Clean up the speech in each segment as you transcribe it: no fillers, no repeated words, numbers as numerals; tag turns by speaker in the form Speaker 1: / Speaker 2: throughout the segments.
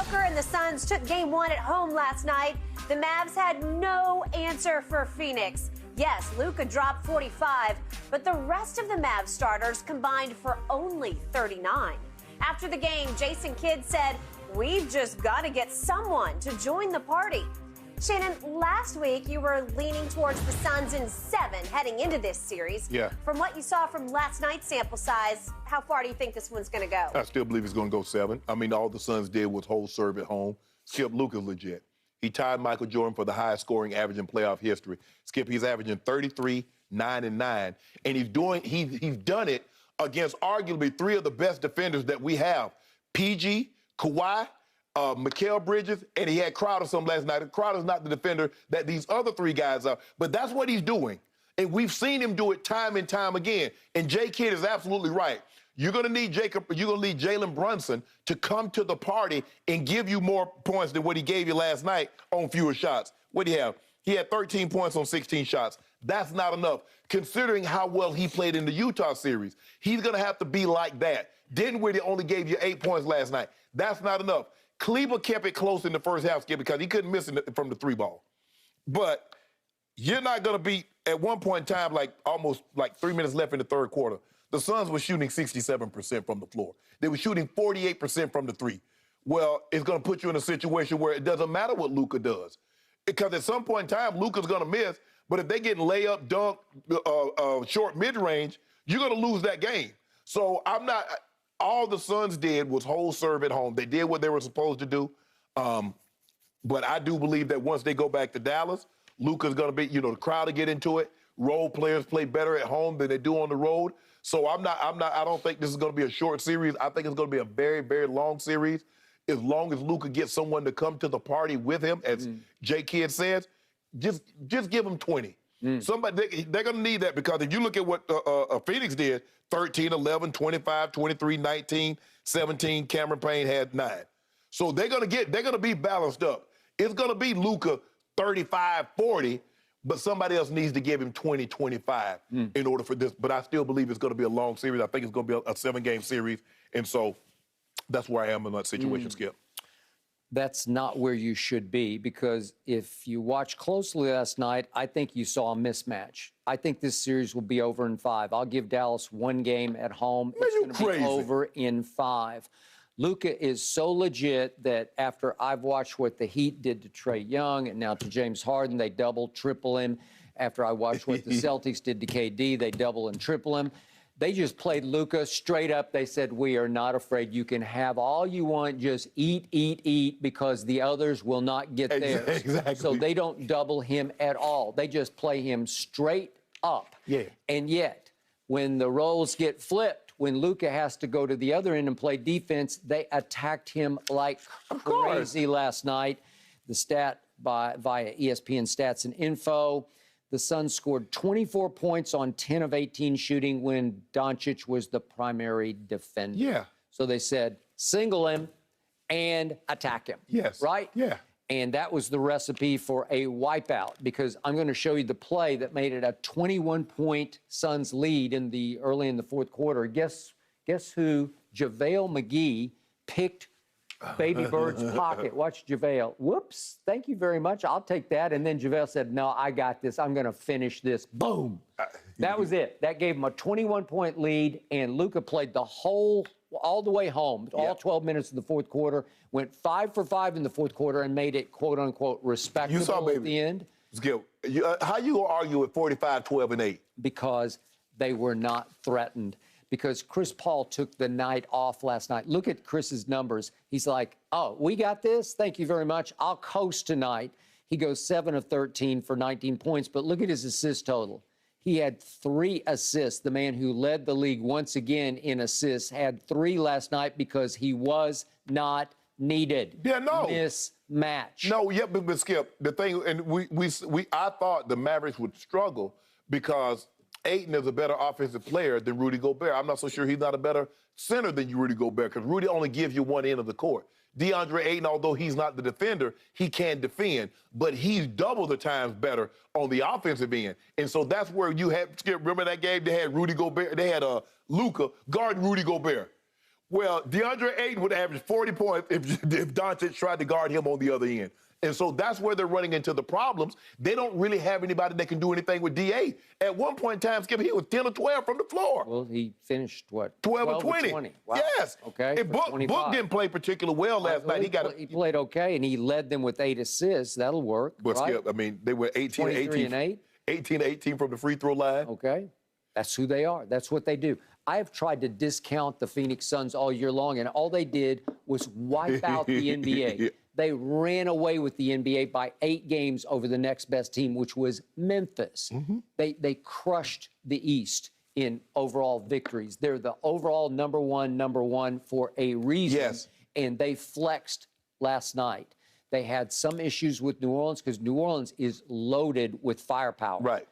Speaker 1: Booker and the Suns took game one at home last night. The Mavs had no answer for Phoenix. Yes, Luka dropped 45, but the rest of the Mavs starters combined for only 39. After the game, Jason Kidd said, "We've just got to get someone to join the party." Shannon, last week you were leaning towards the Suns in 7 heading into this series.
Speaker 2: Yeah.
Speaker 1: From what you saw from last night's sample size, how far do you think this one's going to go?
Speaker 2: I still believe it's going to go 7. I mean, all the Suns did was hold serve at home. Skip, Luka's legit. He tied Michael Jordan for the highest scoring average in playoff history. Skip, he's averaging 33, 9, and 9. And he's done it against arguably 3 of the best defenders that we have. PG, Kawhi, Mikal Bridges, and he had Crowder some last night. And Crowder's not the defender that these other 3 guys are, but that's what he's doing. And we've seen him do it time and time again. And J. Kidd is absolutely right. You're going to need Jalen Brunson to come to the party and give you more points than what he gave you last night on fewer shots. What do you have? He had 13 points on 16 shots. That's not enough, considering how well he played in the Utah series. He's going to have to be like that. Dinwiddie only gave you 8 points last night. That's not enough. Kleber kept it close in the first half, Skip, because he couldn't miss it from the 3 ball. But you're not going to beat, at one point in time, almost 3 minutes left in the third quarter, the Suns were shooting 67% from the floor. They were shooting 48% from the 3. Well, it's going to put you in a situation where it doesn't matter what Luka does. Because at some point in time, Luka's going to miss, but if they get layup, dunk, short mid-range, you're going to lose that game. So all the Suns did was hold serve at home. They did what they were supposed to do. But I do believe that once they go back to Dallas, Luka's going to be, the crowd will get into it. Role players play better at home than they do on the road. So I don't think this is going to be a short series. I think it's going to be a very, very long series. As long as Luka gets someone to come to the party with him, as J. Kidd says, just give him 20. Somebody, they're going to need that, because if you look at what Phoenix did, 13, 11, 25, 23, 19, 17, Cameron Payne had 9. So they're going to be balanced up. It's going to be Luka 35, 40, but somebody else needs to give him 20, 25 in order for this. But I still believe it's going to be a long series. I think it's going to be a 7-game series. And so that's where I am in that situation, Skip.
Speaker 3: That's not where you should be, because if you watch closely last night, I think you saw a mismatch. I think this series will be over in 5. I'll give Dallas 1 game at home. It's going to be over in 5. Luka is so legit that after I've watched what the Heat did to Trae Young and now to James Harden, they double, triple him. After I watched what the Celtics did to KD, they double and triple him. They just played Luka straight up. They said, "We are not afraid. You can have all you want. Just eat, eat, eat, because the others will not get there."
Speaker 2: Exactly.
Speaker 3: So they don't double him at all. They just play him straight up.
Speaker 2: Yeah.
Speaker 3: And yet, when the roles get flipped, when Luka has to go to the other end and play defense, they attacked him like crazy last night. The stat via ESPN Stats and Info, the Suns scored 24 points on 10 of 18 shooting when Doncic was the primary defender.
Speaker 2: Yeah.
Speaker 3: So they said, single him and attack him.
Speaker 2: Yes.
Speaker 3: Right?
Speaker 2: Yeah.
Speaker 3: And that was the recipe for a wipeout, because I'm going to show you the play that made it a 21-point Suns lead early in the fourth quarter. Guess who JaVale McGee picked Baby Bird's pocket? Watch JaVale. Whoops, thank you very much. I'll take that. And then JaVale said, "No, I got this. I'm going to finish this." Boom. That was it. That gave him a 21-point lead, and Luka played all the way home, all 12 minutes of the fourth quarter, went 5 for 5 in the fourth quarter and made it, quote-unquote, respectable at the end.
Speaker 2: Skip, how you gonna argue with 45, 12, and 8?
Speaker 3: Because they were not threatened. Because Chris Paul took the night off last night. Look at Chris's numbers. He's like, "Oh, we got this? Thank you very much. I'll coast tonight." He goes 7 of 13 for 19 points, but look at his assist total. He had 3 assists. The man who led the league once again in assists had 3 last night because he was not needed.
Speaker 2: Yeah, no.
Speaker 3: Mismatch.
Speaker 2: No, yeah, but Skip, the thing, and I thought the Mavericks would struggle because Ayton is a better offensive player than Rudy Gobert. I'm not so sure he's not a better center than Rudy Gobert, because Rudy only gives you one end of the court. DeAndre Ayton, although he's not the defender, he can defend, but he's double the times better on the offensive end. And so that's where you had, Skip, remember that game? They had Rudy Gobert, they had Luka guarding Rudy Gobert. Well, DeAndre Ayton would average 40 points if Doncic tried to guard him on the other end. And so that's where they're running into the problems. They don't really have anybody that can do anything with DA. At one point in time, Skip, he was 10 or 12 from the floor.
Speaker 3: Well, he finished, what?
Speaker 2: 12 or 20.
Speaker 3: Wow.
Speaker 2: Yes.
Speaker 3: Okay.
Speaker 2: And Book didn't play particularly well last night.
Speaker 3: He played okay, and he led them with 8 assists. That'll work.
Speaker 2: But
Speaker 3: right?
Speaker 2: Skip, I mean, they were 18
Speaker 3: 23 and 8.
Speaker 2: 18 to 18 from the free throw line.
Speaker 3: Okay. That's who they are. That's what they do. I have tried to discount the Phoenix Suns all year long, and all they did was wipe out the NBA.
Speaker 2: Yeah.
Speaker 3: They ran away with the NBA by 8 games over the next best team, which was Memphis.
Speaker 2: Mm-hmm.
Speaker 3: They crushed the East in overall victories. They're the overall number one for a reason.
Speaker 2: Yes.
Speaker 3: And they flexed last night. They had some issues with New Orleans because New Orleans is loaded with firepower.
Speaker 2: Right.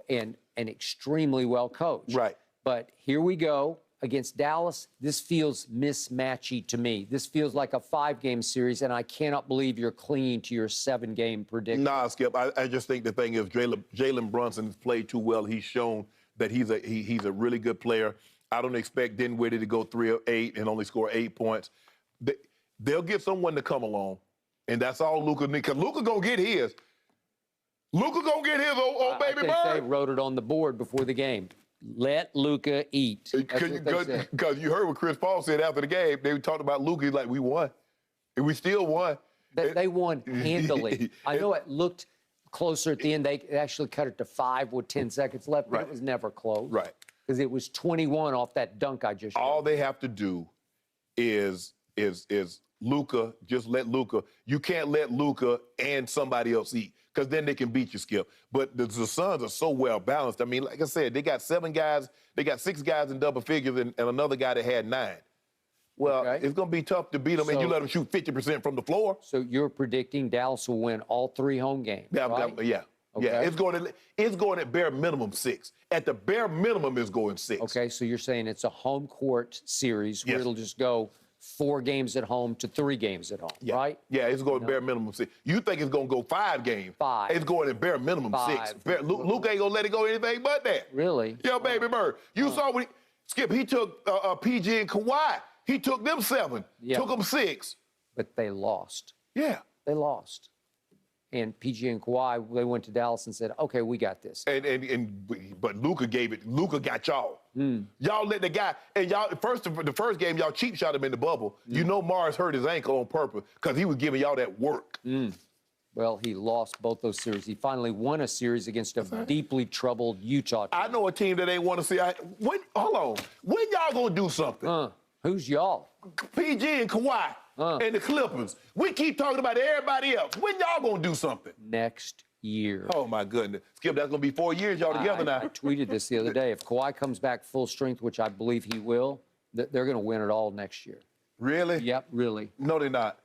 Speaker 3: And extremely well coached.
Speaker 2: Right.
Speaker 3: But here we go against Dallas. This feels mismatchy to me. This feels like a 5-game series, and I cannot believe you're clinging to your 7-game prediction.
Speaker 2: Nah, Skip. I just think the thing is Jalen Brunson has played too well. He's shown that he's a really good player. I don't expect Dinwiddie to go 3 of 8 and only score 8 points. They'll get someone to come along, and that's all Luka needs. Because Luka gonna get his. Luka gonna get his, old baby bird.
Speaker 3: I think they wrote it on the board before the game. Let Luka eat.
Speaker 2: Because you heard what Chris Paul said after the game. They talked about Luka. He's like, we won. And we still won.
Speaker 3: They won handily. I know it looked closer at the end. They actually cut it to 5 with 10 seconds left, but it was never close.
Speaker 2: Right.
Speaker 3: Because it was 21 off that dunk I just showed.
Speaker 2: All they have to do is Luka, just let Luka. You can't let Luka and somebody else eat, because then they can beat you, Skip. But the Suns are so well balanced. I mean, like I said, they got 7 guys. They got 6 guys in double figures and another guy that had 9. Well, it's going to be tough to beat them, and you let them shoot 50% from the floor.
Speaker 3: So you're predicting Dallas will win all 3 home games, right?
Speaker 2: Yeah.
Speaker 3: Okay.
Speaker 2: Yeah, it's going at bare minimum 6. At the bare minimum, it's going 6.
Speaker 3: Okay, so you're saying it's a home court series where
Speaker 2: Yes.
Speaker 3: it'll just go 4 games at home to 3 games at home, right?
Speaker 2: Yeah, it's going bare minimum 6. You think it's going to go 5 games.
Speaker 3: 5.
Speaker 2: It's going at bare minimum 6.
Speaker 3: 5.
Speaker 2: Luke ain't going to let it go anything but that.
Speaker 3: Really?
Speaker 2: Yeah, baby bird. You saw when Skip, he took PG and Kawhi. He took them 7.
Speaker 3: Yeah.
Speaker 2: Took them 6.
Speaker 3: But they lost.
Speaker 2: Yeah.
Speaker 3: They lost. And PG and Kawhi, they went to Dallas and said, okay, we got this.
Speaker 2: But Luka gave it. Luka got y'all. Y'all let the guy, and y'all, the first game, y'all cheap shot him in the bubble. You know Mars hurt his ankle on purpose because he was giving y'all that work.
Speaker 3: Well, he lost both those series. He finally won a series against a deeply troubled Utah team.
Speaker 2: I know a team that ain't want to see. Hold on. When y'all gonna do something?
Speaker 3: Who's y'all?
Speaker 2: PG and Kawhi and the Clippers. We keep talking about everybody else. When y'all gonna do something?
Speaker 3: Next year.
Speaker 2: Oh my goodness, Skip, that's gonna be 4 years y'all together now.
Speaker 3: I tweeted this the other day. If Kawhi comes back full strength, which I believe he will, they're going to win it all next year.
Speaker 2: Really?
Speaker 3: Yep, really.
Speaker 2: No, they're not.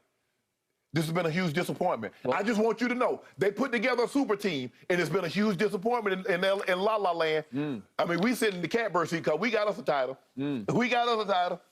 Speaker 2: This has been a huge disappointment.
Speaker 3: Well,
Speaker 2: I just want you to know, they put together a super team, and it's been a huge disappointment in La La Land. I mean, we sit in the catbird seat because we got us a title. We got us a title.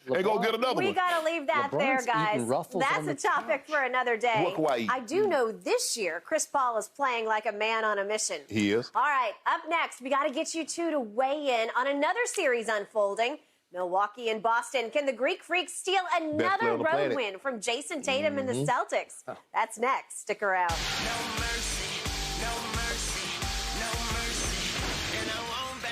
Speaker 2: And go get another one.
Speaker 1: We got to leave that there, guys. That's a topic for another day.
Speaker 2: What Kawhi eat?
Speaker 1: I do know this year, Chris Paul is playing like a man on a mission.
Speaker 2: He is.
Speaker 1: All right, up next, we got to get you two to weigh in on another series unfolding. Milwaukee and Boston. Can the Greek Freaks steal another road win from Jason Tatum and the Celtics? That's next. Stick around.